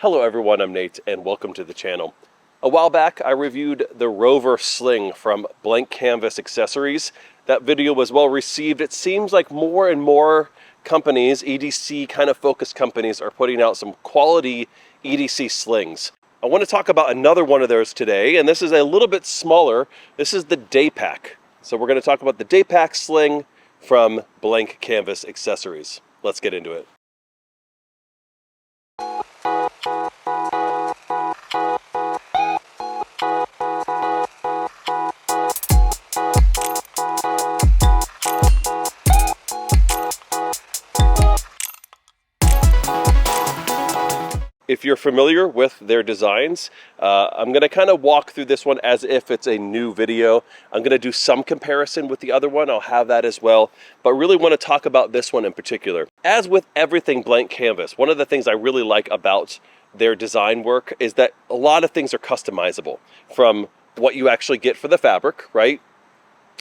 Hello everyone, I'm Nate and welcome to the channel. A while back I reviewed the Rover Sling from Blank Canvas Accessories. That video was well received. It seems like more and more companies, EDC kind of focused companies, are putting out some quality EDC slings. I want to talk about another one of those today, and this is a little bit smaller. This is the Daypack. So we're going to talk about the Daypack sling from Blank Canvas Accessories. Let's get into it. If you're familiar with their designs, I'm going to kind of walk through this one as if it's a new video. I'm going to do some comparison with the other one. I'll have that as well, but really want to talk about this one in particular. As with everything Blank Canvas, one of the things I really like about their design work is that a lot of things are customizable from what you actually get for the fabric, right?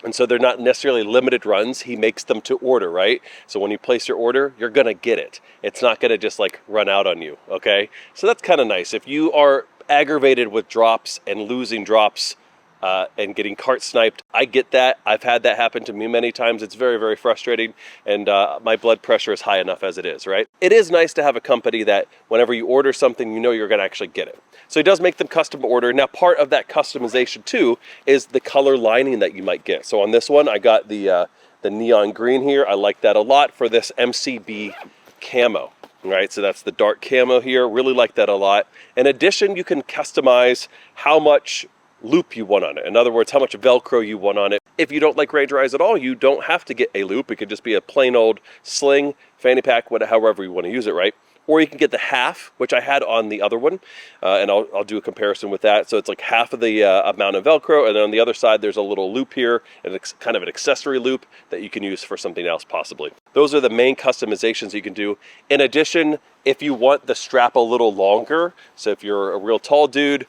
And so they're not necessarily limited runs. He makes them to order, right? So when you place your order, you're gonna get it. It's not gonna just like run out on you, okay? So that's kind of nice. If you are aggravated with drops and losing drops and getting cart sniped, I get that. I've had that happen to me many times. It's very, very frustrating, and my blood pressure is high enough as it is, right? It is nice to have a company that whenever you order something, you know you're gonna actually get it. So he does make them custom order. Now part of that customization too is the color lining that you might get. So on this one, I got the neon green here. I like that a lot for this MCB camo, right? So that's the dark camo here. Really like that a lot. In addition, you can customize how much loop you want on it. In other words, how much Velcro you want on it. If you don't like range rise at all, you don't have to get a loop. It could just be a plain old sling, fanny pack, however you want to use it, right? Or you can get the half, which I had on the other one, and I'll do a comparison with that. So it's like half of the amount of Velcro, and then on the other side there's a little loop here, and it's kind of an accessory loop that you can use for something else possibly. Those are the main customizations you can do. In addition, if you want the strap a little longer, so if you're a real tall dude,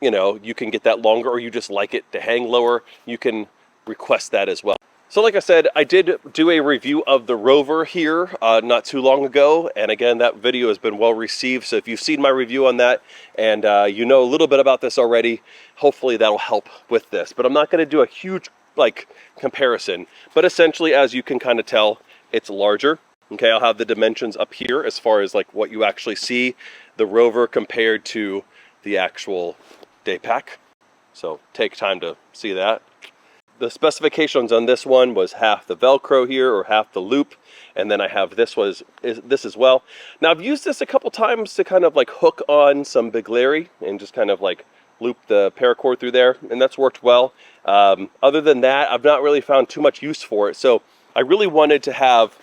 you know, you can get that longer, or you just like it to hang lower, you can request that as well. So like I said, I did do a review of the Rover here not too long ago, and again, that video has been well received. So if you've seen my review on that and you know a little bit about this already, hopefully that'll help with this. But I'm not going to do a huge like comparison, but essentially, as you can kind of tell, it's larger. Okay, I'll have the dimensions up here as far as like what you actually see the Rover compared to the actual Daypack. So take time to see that. The specifications on this one was half the Velcro here, or half the loop, and then I have this as well. Now I've used this a couple times to kind of like hook on some Big Larry and just kind of like loop the paracord through there, and that's worked well. Other than that, I've not really found too much use for it, so I really wanted to have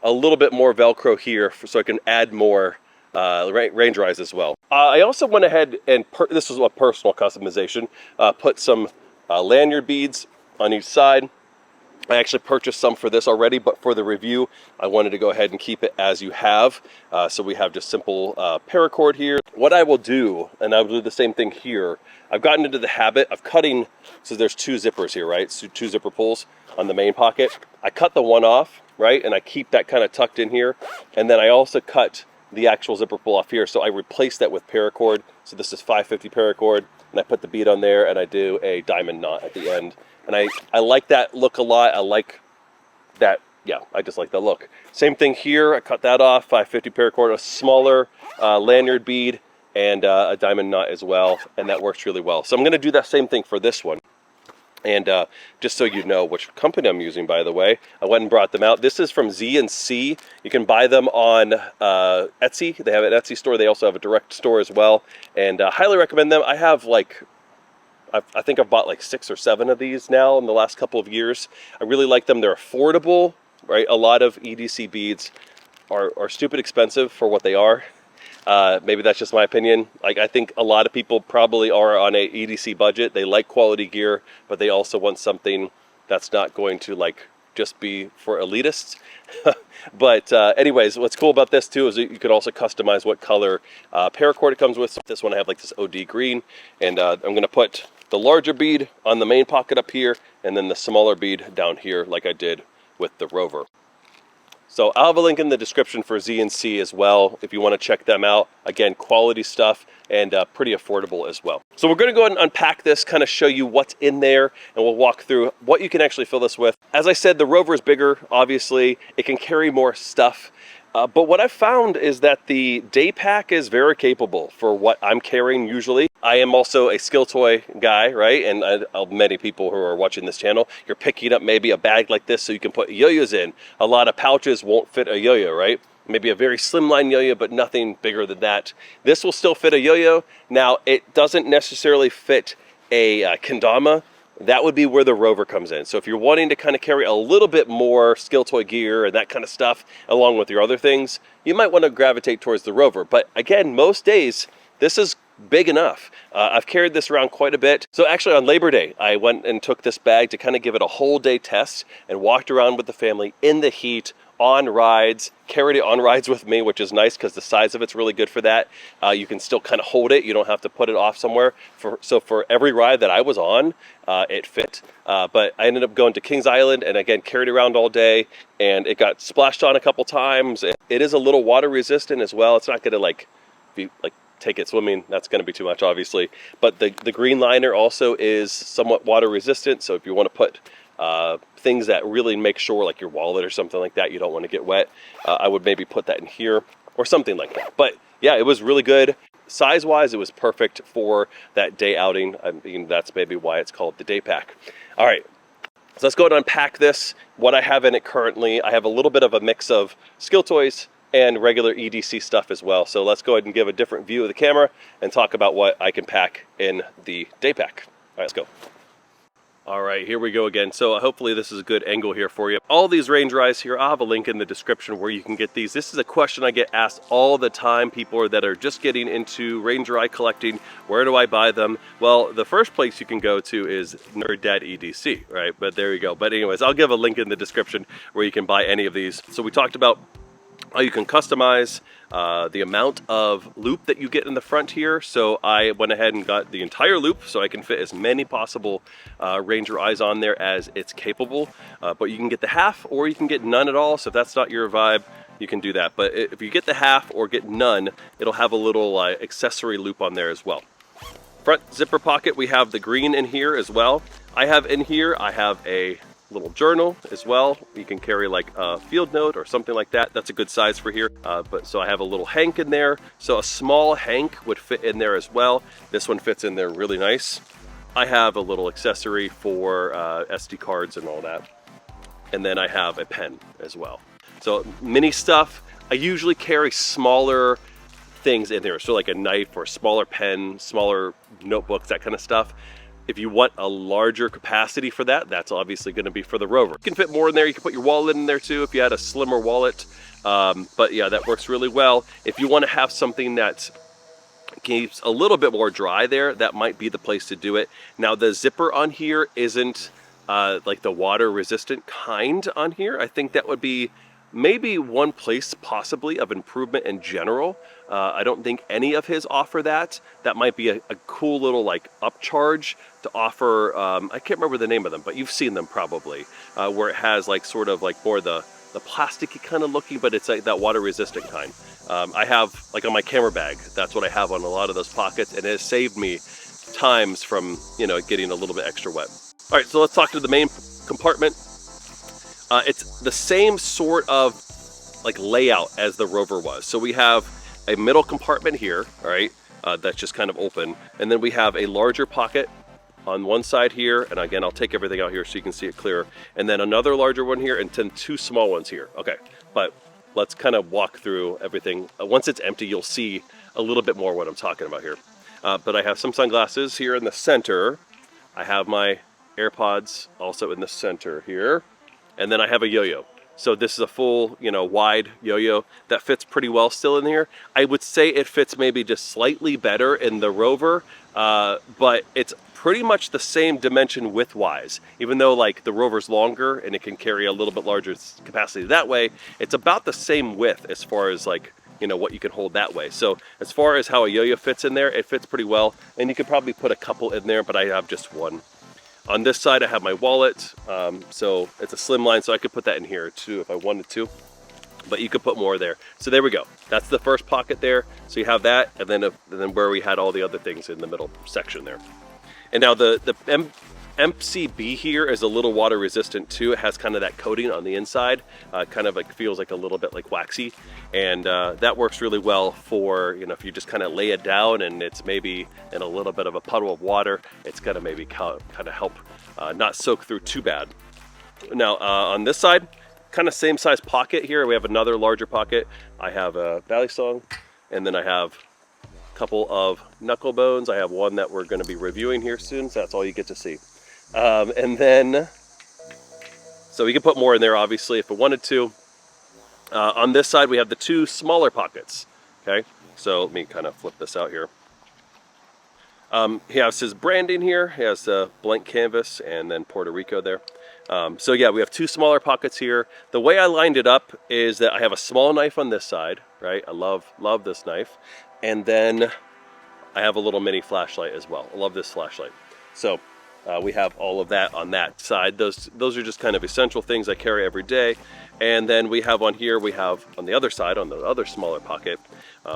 a little bit more Velcro here so I can add more range rise as well. I also went ahead and, this was a personal customization, put some lanyard beads on each side. I actually purchased some for this already, but for the review, I wanted to go ahead and keep it as you have. So we have just simple paracord here. What I will do, and I will do the same thing here, I've gotten into the habit of cutting, so there's two zippers here, right? So two zipper pulls on the main pocket. I cut the one off, right? And I keep that kind of tucked in here. And then I also cut the actual zipper pull off here. So I replaced that with paracord. So this is 550 paracord, and I put the bead on there, and I do a diamond knot at the end. And I like that look a lot. I like that, yeah, I just like the look. Same thing here, I cut that off, 550 paracord, a smaller lanyard bead, and a diamond knot as well, and that works really well. So I'm gonna do that same thing for this one. And just so you know which company I'm using, by the way, I went and brought them out. This is from Z&C. You can buy them on Etsy. They have an Etsy store. They also have a direct store as well, and highly recommend them. I have like, I think I've bought like 6 or 7 of these now in the last couple of years. I really like them. They're affordable, right? A lot of EDC beads are stupid expensive for what they are. Maybe that's just my opinion. Like, I think a lot of people probably are on a EDC budget. They like quality gear, but they also want something that's not going to like just be for elitists. But anyways, what's cool about this too is that you can also customize what color paracord it comes with. So this one I have like this OD green, and I'm going to put the larger bead on the main pocket up here, and then the smaller bead down here like I did with the Rover. So I'll have a link in the description for Z&C as well if you want to check them out. Again, quality stuff and pretty affordable as well. So we're going to go ahead and unpack this, kind of show you what's in there, and we'll walk through what you can actually fill this with. As I said, the Rover is bigger, obviously. It can carry more stuff. But what I've found is that the Daypack is very capable for what I'm carrying usually. I am also a skill toy guy, right? And many people who are watching this channel, you're picking up maybe a bag like this so you can put yo-yos in. A lot of pouches won't fit a yo-yo, right? Maybe a very slimline yo-yo, but nothing bigger than that. This will still fit a yo-yo. Now, it doesn't necessarily fit a kendama. That would be where the Rover comes in. So if you're wanting to kind of carry a little bit more skill toy gear and that kind of stuff along with your other things, you might want to gravitate towards the Rover. But again, most days, this is big enough. I've carried this around quite a bit. So actually on Labor Day, I went and took this bag to kind of give it a whole day test and walked around with the family in the heat, on rides, carried it on rides with me, which is nice because the size of it's really good for that. You can still kind of hold it. You don't have to put it off somewhere. So for every ride that I was on, it fit. But I ended up going to Kings Island and again, carried around all day and it got splashed on a couple times. It is a little water resistant as well. It's not going to take it swimming. That's going to be too much, obviously. But the green liner also is somewhat water resistant. So if you want to put things that really make sure, like your wallet or something like that, you don't want to get wet, I would maybe put that in here or something like that. But yeah, it was really good. Size-wise, it was perfect for that day outing. I mean, that's maybe why it's called the Daypack. All right, so let's go ahead and unpack this. What I have in it currently, I have a little bit of a mix of skill toys and regular EDC stuff as well. So let's go ahead and give a different view of the camera and talk about what I can pack in the Daypack. All right, let's go. All right, here we go again. So hopefully this is a good angle here for you. All these range dries here, I'll have a link in the description where you can get these. This is a question I get asked all the time. People that are just getting into range dry collecting. Where do I buy them? Well, the first place you can go to is Nerd Dad EDC, right? But there you go. But anyways, I'll give a link in the description where you can buy any of these. So we talked about how you can customize the amount of loop that you get in the front here. So I went ahead and got the entire loop so I can fit as many possible Ranger eyes on there as it's capable. But you can get the half or you can get none at all. So if that's not your vibe, you can do that. But if you get the half or get none, it'll have a little accessory loop on there as well. Front zipper pocket, we have the green in here as well. I have in here, I have a little journal as well. You can carry like a field note or something like that. That's a good size for here. So I have a little hank in there. So a small hank would fit in there as well. This one fits in there really nice. I have a little accessory for SD cards and all that. And then I have a pen as well. So mini stuff. I usually carry smaller things in there. So like a knife or a smaller pen, smaller notebooks, that kind of stuff. If you want a larger capacity for that, that's obviously going to be for the Rover. You can fit more in there. You can put your wallet in there too if you had a slimmer wallet. But yeah, that works really well. If you want to have something that keeps a little bit more dry there, that might be the place to do it. Now the zipper on here isn't like the water resistant kind on here. I think that would be maybe one place possibly of improvement in general. I don't think any of his offer that. That might be a cool little like upcharge to offer. I can't remember the name of them, but you've seen them probably, where it has like sort of like more the plasticky kind of looking, but it's like that water resistant kind. I have like on my camera bag, that's what I have on a lot of those pockets, and it has saved me times from, you know, getting a little bit extra wet. All right, so let's talk to the main compartment. It's the same sort of like layout as the Rover was. So we have a middle compartment here, all right, that's just kind of open. And then we have a larger pocket on one side here. And again, I'll take everything out here so you can see it clearer. And then another larger one here and then two small ones here. Okay, but let's kind of walk through everything. Once it's empty, you'll see a little bit more what I'm talking about here. But I have some sunglasses here in the center. I have my AirPods also in the center here. And then I have a yo-yo. So this is a full, you know, wide yo-yo that fits pretty well still in here. I would say it fits maybe just slightly better in the Rover, but it's pretty much the same dimension width-wise. Even though like the Rover's longer and it can carry a little bit larger capacity that way, it's about the same width as far as like, you know, what you can hold that way. So as far as how a yo-yo fits in there, it fits pretty well. And you could probably put a couple in there, but I have just one. On this side, I have my wallet, so it's a slim line, so I could put that in here too if I wanted to. but you could put more there. So there we go. That's the first pocket there. So you have that, and then where we had all the other things in the middle section there. And now the MCB here is a little water resistant too. It has kind of that coating on the inside, kind of like feels like a little bit like waxy, and that works really well for, you know, if you just kind of lay it down and it's maybe in a little bit of a puddle of water, it's gonna maybe kind of help not soak through too bad. Now on this side, kind of same size pocket here. We have another larger pocket. I have a valley song, and then I have a couple of knuckle bones. I have one that we're going to be reviewing here soon, so that's all you get to see. And then, so we can put more in there obviously if we wanted to. On this side we have the two smaller pockets. Okay, so let me kind of flip this out here. He has his branding here. He has a blank canvas and then Puerto Rico there. So yeah, we have two smaller pockets here. The way I lined it up is that I have a small knife on this side, right? I love this knife. And then I have a little mini flashlight as well. I love this flashlight. So we have all of that on that side. Those are just kind of essential things I carry every day. And then we have on here, we have on the other side, on the other smaller pocket,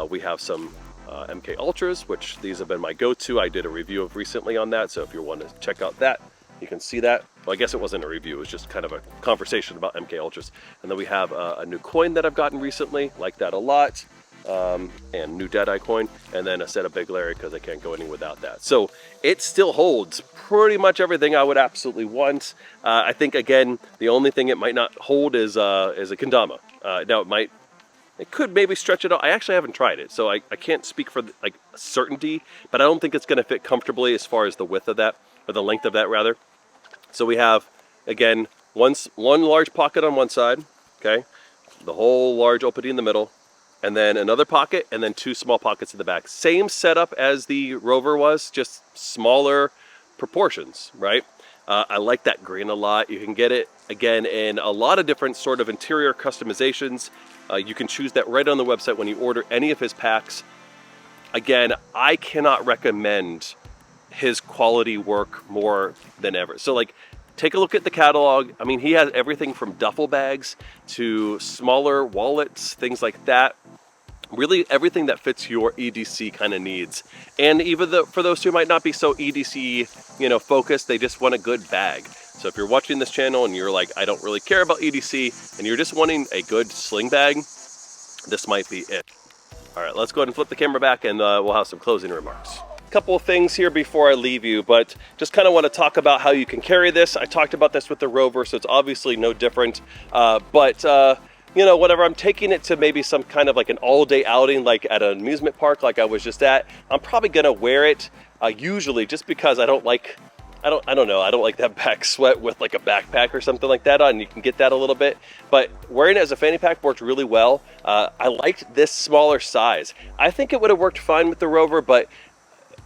we have some MK Ultras, which these have been my go-to. I did a review of recently on that. So if you want to check out that, you can see that. Well, I guess it wasn't a review, it was just kind of a conversation about MK Ultras. And then we have a new coin that I've gotten recently, like that a lot, and new Deadeye coin, and then a set of Big Larry because I can't go anywhere without that. So it still holds pretty much everything I would absolutely want. I think, again, the only thing it might not hold is a kendama. Now it could maybe stretch it out. I actually haven't tried it, so I can't speak for like certainty, but I don't think it's going to fit comfortably as far as the width of that, or the length of that rather. So we have, again, one large pocket on one side, okay, the whole large opening in the middle, and then another pocket, and then two small pockets in the back. Same setup as the Rover was, just smaller proportions, right? I like that green a lot. You can get it, again, in a lot of different sort of interior customizations. You can choose that right on the website when you order any of his packs. Again, I cannot recommend his quality work more than ever. So like, take a look at the catalog. I mean, he has everything from duffel bags to smaller wallets, things like that. Really everything that fits your EDC kind of needs. And even for those who might not be so EDC, you know, focused, they just want a good bag. So if you're watching this channel and you're like, I don't really care about EDC, and you're just wanting a good sling bag, this might be it. All right, let's go ahead and flip the camera back, and we'll have some closing remarks. Couple of things here before I leave you, but just kind of want to talk about how you can carry this. I talked about this with the Rover, so it's obviously no different, but you know, whenever I'm taking it to maybe some kind of like an all-day outing, like at an amusement park like I was just at, I'm probably gonna wear it usually, just because I don't like that back sweat with like a backpack or something like that on. You can get that a little bit, but wearing it as a fanny pack worked really well. I liked this smaller size. I think it would have worked fine with the Rover, but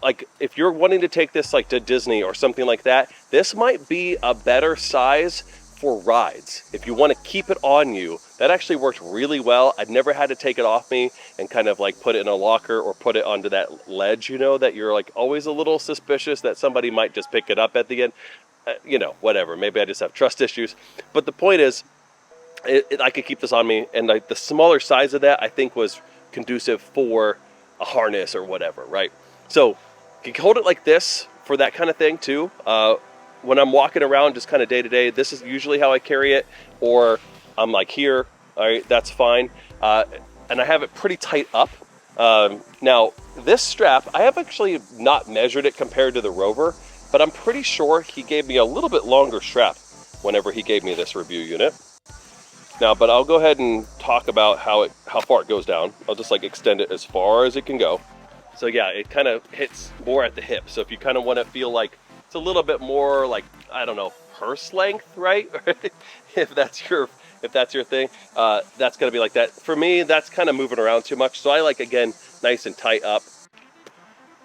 like if you're wanting to take this like to Disney or something like that, this might be a better size for rides. If you want to keep it on you, that actually worked really well. I'd never had to take it off me and kind of like put it in a locker or put it onto that ledge, you know, that you're like always a little suspicious that somebody might just pick it up at the end. You know, whatever, maybe I just have trust issues. But the point is, I could keep this on me, and like the smaller size of that I think was conducive for a harness or whatever, right? So you can hold it like this for that kind of thing too. When I'm walking around just kind of day to day, this is usually how I carry it, or I'm like here, all right, that's fine. And I have it pretty tight up. Now this strap, I have actually not measured it compared to the Rover, but I'm pretty sure he gave me a little bit longer strap whenever he gave me this review unit. Now, but I'll go ahead and talk about how far it goes down. I'll just like extend it as far as it can go. So yeah, it kind of hits more at the hip. So if you kind of want to feel like it's a little bit more like, I don't know, purse length, right? if that's your thing, that's gonna be like that. For me, that's kind of moving around too much. So I like, again, nice and tight up.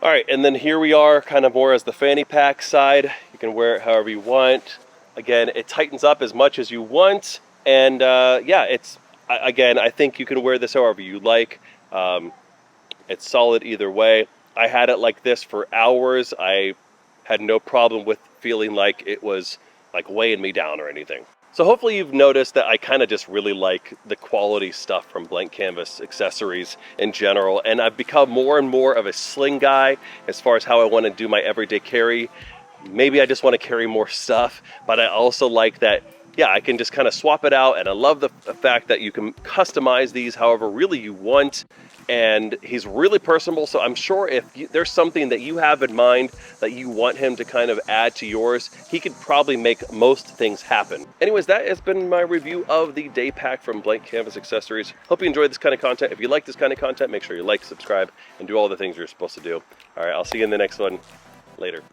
All right, and then here we are kind of more as the fanny pack side. You can wear it however you want. Again, it tightens up as much as you want. And yeah, again, I think you can wear this however you like. It's solid either way. I had it like this for hours. I had no problem with feeling like it was like weighing me down or anything. So hopefully you've noticed that I kind of just really like the quality stuff from blank canvas accessories in general, and I've become more and more of a sling guy as far as how I want to do my everyday carry. Maybe I just want to carry more stuff, but I also like that, yeah, I can just kind of swap it out, and I love the fact that you can customize these however really you want, and he's really personable, so I'm sure if there's something that you have in mind that you want him to kind of add to yours, he could probably make most things happen. Anyways, that has been my review of the Daypack from Blank Canvas Accessories. Hope you enjoyed this kind of content. If you like this kind of content, make sure you like, subscribe, and do all the things you're supposed to do. All right, I'll see you in the next one. Later.